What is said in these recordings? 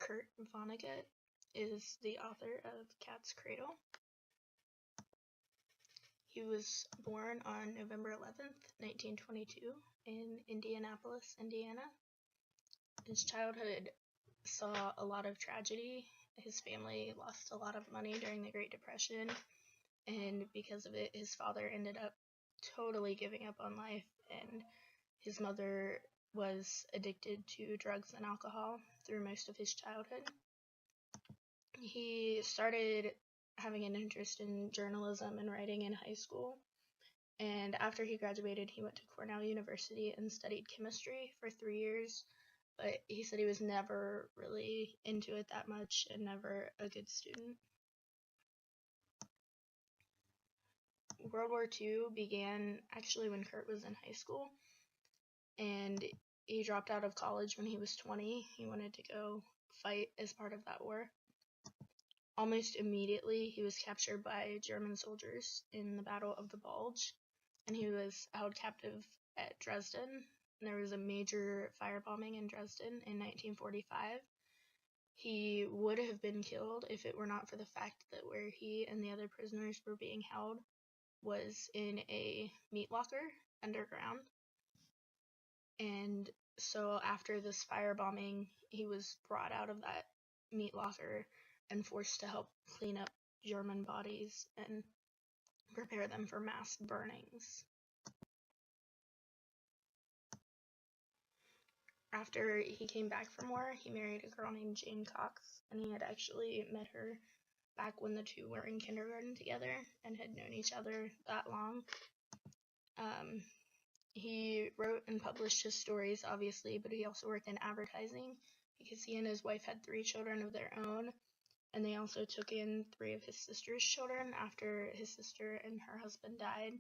Kurt Vonnegut is the author of Cat's Cradle. He was born on November 11th, 1922 in Indianapolis, Indiana. His childhood saw a lot of tragedy. His family lost a lot of money during the Great Depression, and because of it, his father ended up totally giving up on life, and his mother was addicted to drugs and alcohol through most of his childhood. He started having an interest in journalism and writing in high school, and after he graduated, he went to Cornell University and studied chemistry for 3 years, but he said he was never really into it that much and never a good student. World War II began actually when Kurt was in high school, and he dropped out of college when he was 20. He wanted to go fight as part of that war. Almost immediately, he was captured by German soldiers in the Battle of the Bulge, and he was held captive at Dresden. There was a major firebombing in Dresden in 1945. He would have been killed if it were not for the fact that where he and the other prisoners were being held was in a meat locker underground. And so after this firebombing, he was brought out of that meat locker and forced to help clean up German bodies and prepare them for mass burnings. After he came back from war, he married a girl named Jane Cox, and he had actually met her back when the two were in kindergarten together and had known each other that long. He wrote and published his stories, obviously, but he also worked in advertising because he and his wife had 3 children of their own, and they also took in 3 of his sister's children after his sister and her husband died.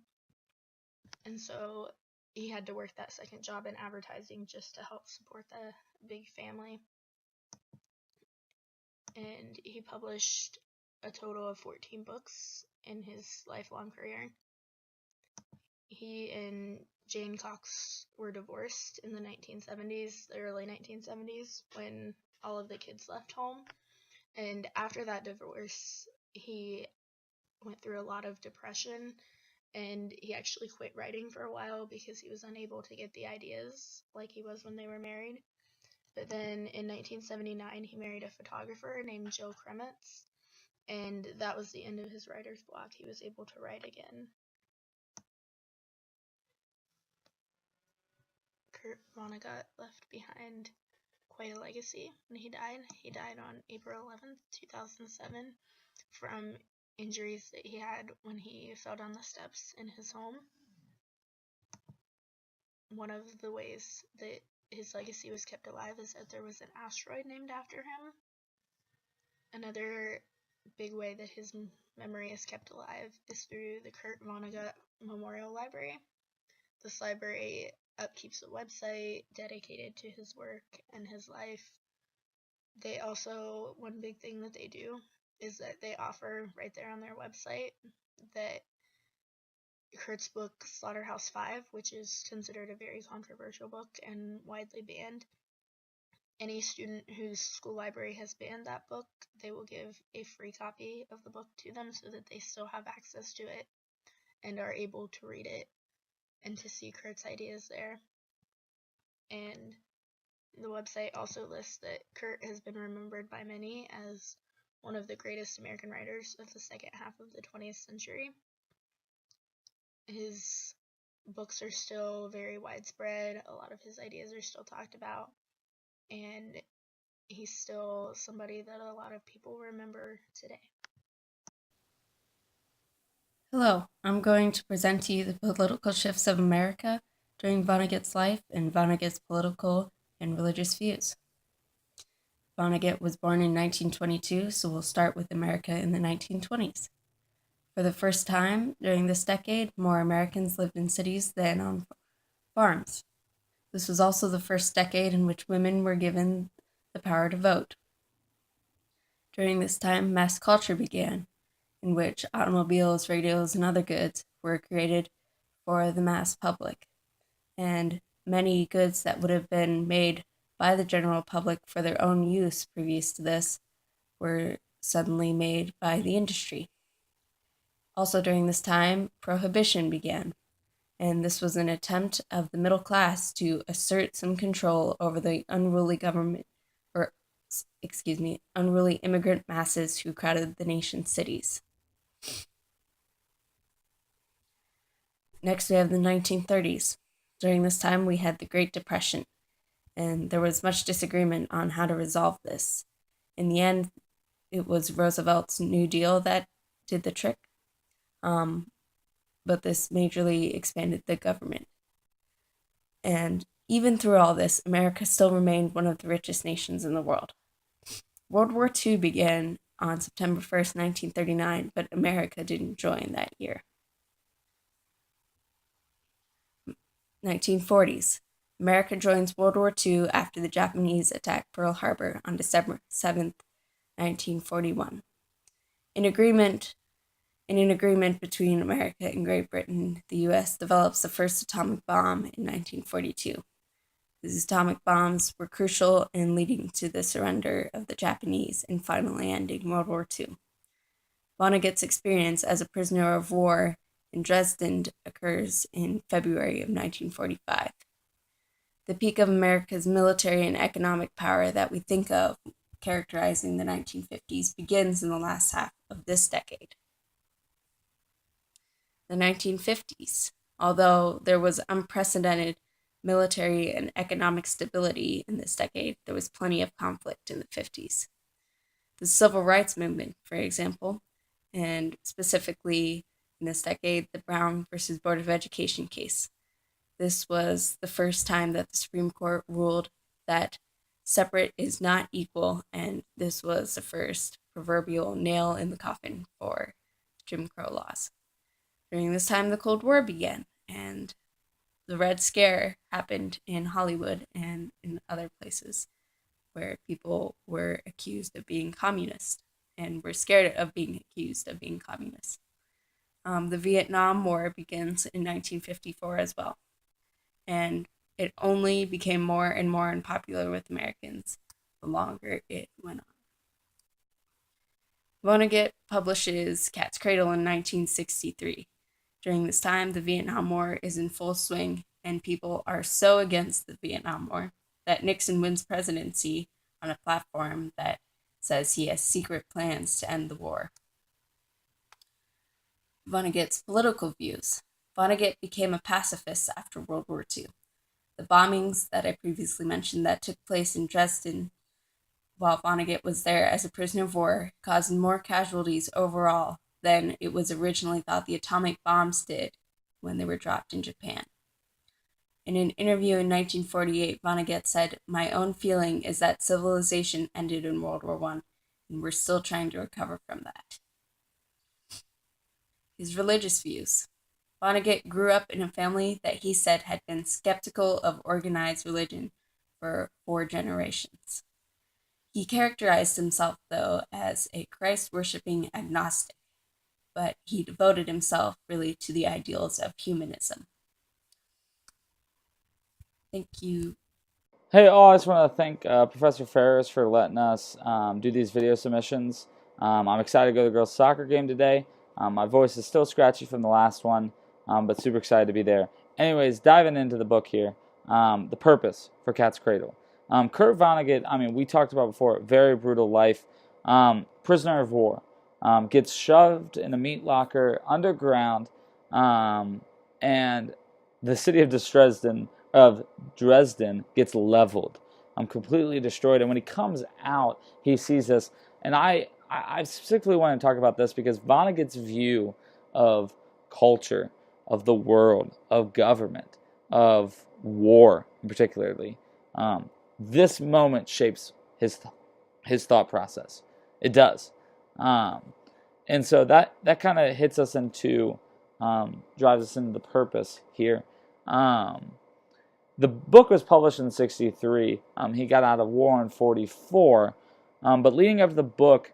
And so he had to work that second job in advertising just to help support the big family. And he published a total of 14 books in his lifelong career. He and Jane Cox were divorced in the 1970s, the early 1970s, when all of the kids left home. And after that divorce, he went through a lot of depression, and he actually quit writing for a while because he was unable to get the ideas like he was when they were married. But then in 1979, he married a photographer named Jill Kremetz, and that was the end of his writer's block. He was able to write again. Kurt Vonnegut left behind quite a legacy when he died. He died on April 11th, 2007 from injuries that he had when he fell down the steps in his home. One of the ways that his legacy was kept alive is that there was an asteroid named after him. Another big way that his memory is kept alive is through the Kurt Vonnegut Memorial Library. This library upkeeps a website dedicated to his work and his life. They also, one big thing that they do is that they offer right there on their website that Kurt's book Slaughterhouse-Five, which is considered a very controversial book and widely banned, any student whose school library has banned that book, they will give a free copy of the book to them so that they still have access to it and are able to read it and to see Kurt's ideas there. And the website also lists that Kurt has been remembered by many as one of the greatest American writers of the second half of the 20th century. His books are still very widespread. A lot of his ideas are still talked about, and he's still somebody that a lot of people remember today. Hello, I'm going to present to you the political shifts of America during Vonnegut's life and Vonnegut's political and religious views. Vonnegut was born in 1922, so we'll start with America in the 1920s. For the first time during this decade, more Americans lived in cities than on farms. This was also the first decade in which women were given the power to vote. During this time, mass culture began, in which automobiles, radios, and other goods were created for the mass public. And many goods that would have been made by the general public for their own use previous to this were suddenly made by the industry. Also during this time, prohibition began, and this was an attempt of the middle class to assert some control over the unruly unruly immigrant masses who crowded the nation's cities. Next, we have the 1930s. During this time, we had the Great Depression, and there was much disagreement on how to resolve this. In the end, it was Roosevelt's New Deal that did the trick, but this majorly expanded the government. And even through all this, America still remained one of the richest nations in the world. World War II began on September 1st, 1939, but America didn't join that year. 1940s. America joins World War II after the Japanese attacked Pearl Harbor on December 7th, 1941. In an agreement between America and Great Britain, the U.S. develops the first atomic bomb in 1942. These atomic bombs were crucial in leading to the surrender of the Japanese and finally ending World War II. Vonnegut's experience as a prisoner of war in Dresden occurs in February of 1945. The peak of America's military and economic power that we think of characterizing the 1950s begins in the last half of this decade. The 1950s. Although there was unprecedented military and economic stability in this decade, there was plenty of conflict in the 50s. The Civil Rights Movement, for example, and specifically in this decade, the Brown versus Board of Education case. This was the first time that the Supreme Court ruled that separate is not equal, and this was the first proverbial nail in the coffin for Jim Crow laws. During this time, the Cold War began, and the Red Scare happened in Hollywood and in other places where people were accused of being communist and were scared of being accused of being communist. The Vietnam War begins in 1954 as well, and it only became more and more unpopular with Americans the longer it went on. Vonnegut publishes Cat's Cradle in 1963. During this time, the Vietnam War is in full swing, and people are so against the Vietnam War that Nixon wins presidency on a platform that says he has secret plans to end the war. Vonnegut's political views. Vonnegut became a pacifist after World War II. The bombings that I previously mentioned that took place in Dresden while Vonnegut was there as a prisoner of war caused more casualties overall than it was originally thought the atomic bombs did when they were dropped in Japan. In an interview in 1948, Vonnegut said, "My own feeling is that civilization ended in World War I, and we're still trying to recover from that." His religious views. Vonnegut grew up in a family that he said had been skeptical of organized religion for 4 generations. He characterized himself, though, as a Christ-worshipping agnostic, but he devoted himself really to the ideals of humanism. Thank you. Hey all, I just want to thank Professor Ferris for letting us do these video submissions. I'm excited to go to the girls' soccer game today. My voice is still scratchy from the last one, but super excited to be there. Anyways, diving into the book here, the purpose for Cat's Cradle. Kurt Vonnegut, we talked about before, very brutal life, prisoner of war, gets shoved in a meat locker underground, and the city of Dresden gets leveled, completely destroyed. And when he comes out, he sees this. And I specifically want to talk about this because Vonnegut's view of culture, of the world, of government, of war particularly, this moment shapes his thought process. It does. And so that kind of hits us into, drives us into the purpose here. The book was published in 1963. He got out of war in 1944. But leading up to the book,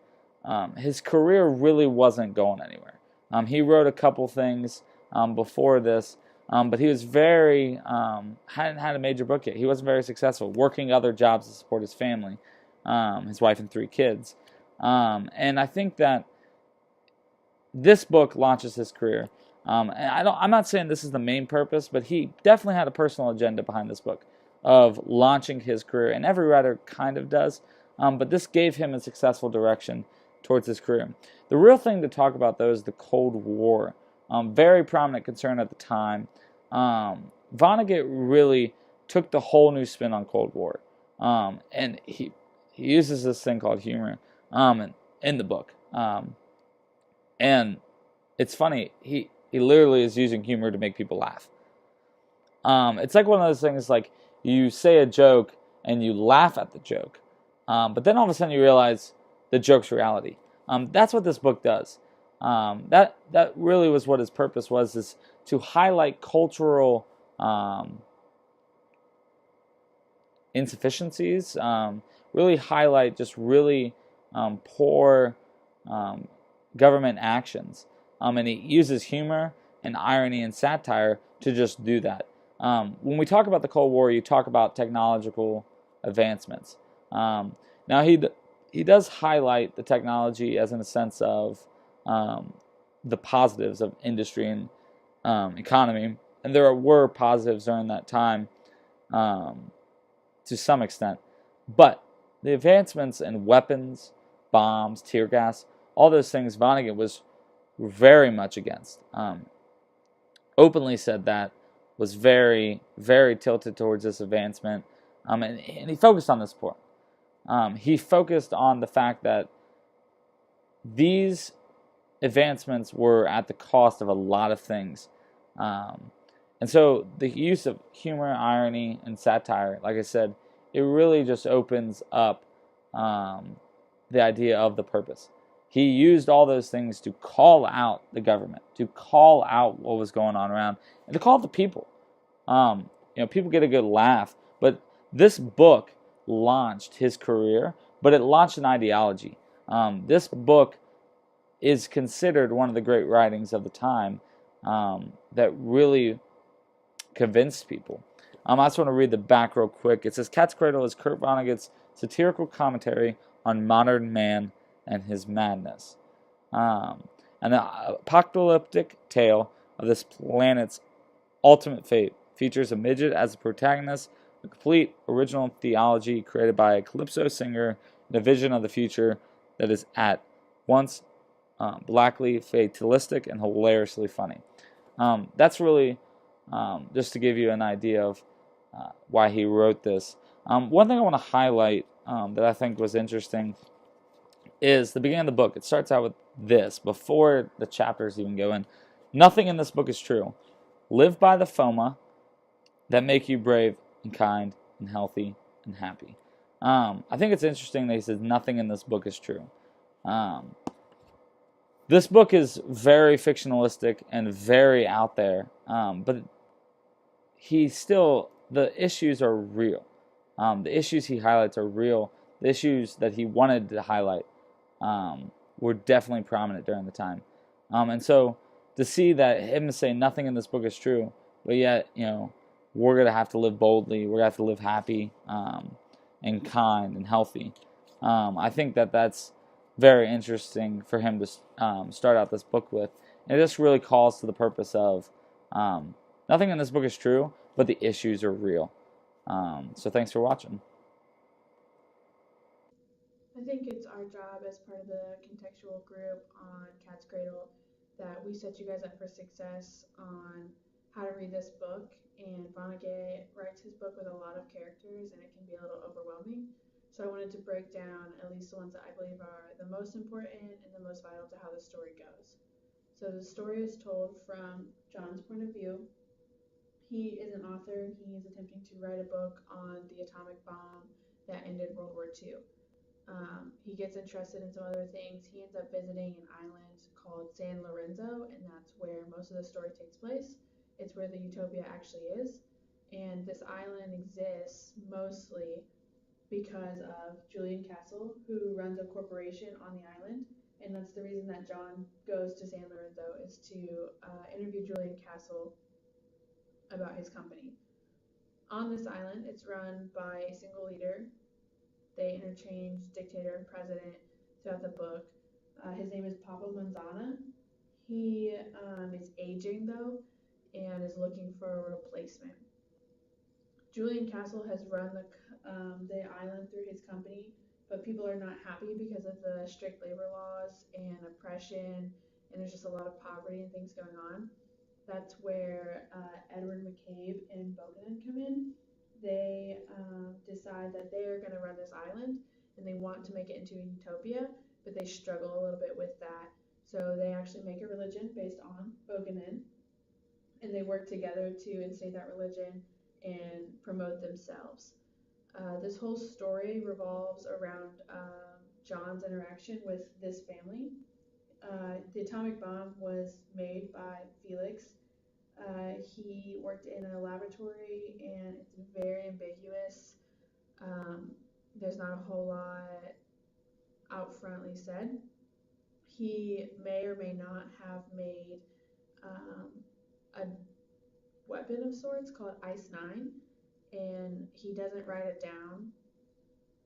his career really wasn't going anywhere. He wrote a couple things before this, but he was very, hadn't had a major book yet. He wasn't very successful, working other jobs to support his family, his wife and 3 kids. And I think that this book launches his career. And I'm not saying this is the main purpose, but he definitely had a personal agenda behind this book of launching his career, and every writer kind of does. But this gave him a successful direction towards his career. The real thing to talk about, though, is the Cold War. Very prominent concern at the time. Vonnegut really took the whole new spin on Cold War, and he uses this thing called humor in the book. And it's funny, he literally is using humor to make people laugh. It's like one of those things, like you say a joke and you laugh at the joke, but then all of a sudden you realize the joke's reality. That's what this book does. That really was what his purpose was, is to highlight cultural insufficiencies, really highlight just really poor government actions. And he uses humor and irony and satire to just do that. When we talk about the Cold War, you talk about technological advancements. Now he does highlight the technology as in a sense of the positives of industry and economy, and there were positives during that time to some extent. But the advancements in weapons, bombs, tear gas, all those things Vonnegut was very much against. Openly said that, was very, very tilted towards this advancement. And he focused on this point. He focused on the fact that these advancements were at the cost of a lot of things. And so the use of humor, irony, and satire, like I said, it really just opens up the idea of the purpose. He used all those things to call out the government, to call out what was going on around, and to call out the people. People get a good laugh, but this book launched his career, but it launched an ideology. This book is considered one of the great writings of the time that really convinced people. I just want to read the back real quick. It says, Cat's Cradle is Kurt Vonnegut's satirical commentary on modern man and his madness. And the apocalyptic tale of this planet's ultimate fate features a midget as the protagonist, a complete original theology created by a calypso singer, and a vision of the future that is at once blackly fatalistic and hilariously funny. That's really just to give you an idea of why he wrote this. One thing I want to highlight that I think was interesting is the beginning of the book. It starts out with this, before the chapters even go in. Nothing in this book is true. Live by the FOMA that make you brave and kind and healthy and happy. I think it's interesting that he says nothing in this book is true. This book is very fictionalistic and very out there, but the issues are real. The issues he highlights are real. The issues that he wanted to highlight were definitely prominent during the time. And so to see that him say nothing in this book is true, but yet, we're going to have to live boldly, we're going to have to live happy and kind and healthy. I think that that's very interesting for him to start out this book with. And it just really calls to the purpose of nothing in this book is true, but the issues are real. So thanks for watching. I think it's our job as part of the contextual group on Cat's Cradle that we set you guys up for success on how to read this book. And Vonnegut writes his book with a lot of characters, and it can be a little overwhelming. So I wanted to break down at least the ones that I believe are the most important and the most vital to how the story goes. So the story is told from John's point of view. He is an author. He is attempting to write a book on the atomic bomb that ended World War II. He gets interested in some other things. He ends up visiting an island called San Lorenzo, and that's where most of the story takes place. It's where the utopia actually is. And this island exists mostly because of Julian Castle, who runs a corporation on the island. And that's the reason that John goes to San Lorenzo, is to interview Julian Castle about his company. On this island, it's run by a single leader. They interchange dictator and president throughout the book. His name is Papa Manzana. He is aging though and is looking for a replacement. Julian Castle has run the island through his company, but people are not happy because of the strict labor laws and oppression, and there's just a lot of poverty and things going on. That's where Edward McCabe and Boganin come in. They decide that they are going to run this island and they want to make it into a utopia, but they struggle a little bit with that. So they actually make a religion based on Boganin, and they work together to instate that religion and promote themselves. This whole story revolves around John's interaction with this family. The atomic bomb was made by Felix. He worked in a laboratory, and it's very ambiguous. There's not a whole lot out frontly said. He may or may not have made a weapon of sorts called Ice 9, and he doesn't write it down,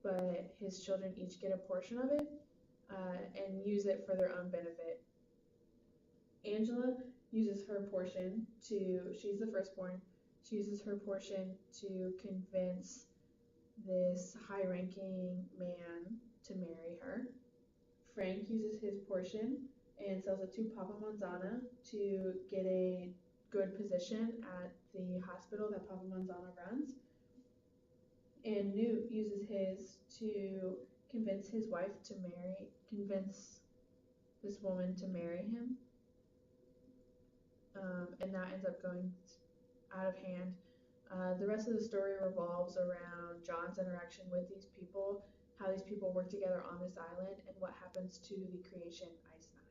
but his children each get a portion of it and use it for their own benefit. Angela uses her portion she's the firstborn, she uses her portion to convince this high-ranking man to marry her. Frank uses his portion and sells it to Papa Manzana to get a good position at the hospital that Papa Manzana runs. And Newt uses his to convince this woman to marry him. And that ends up going out of hand. The rest of the story revolves around John's interaction with these people, how these people work together on this island, and what happens to the creation Ice 9.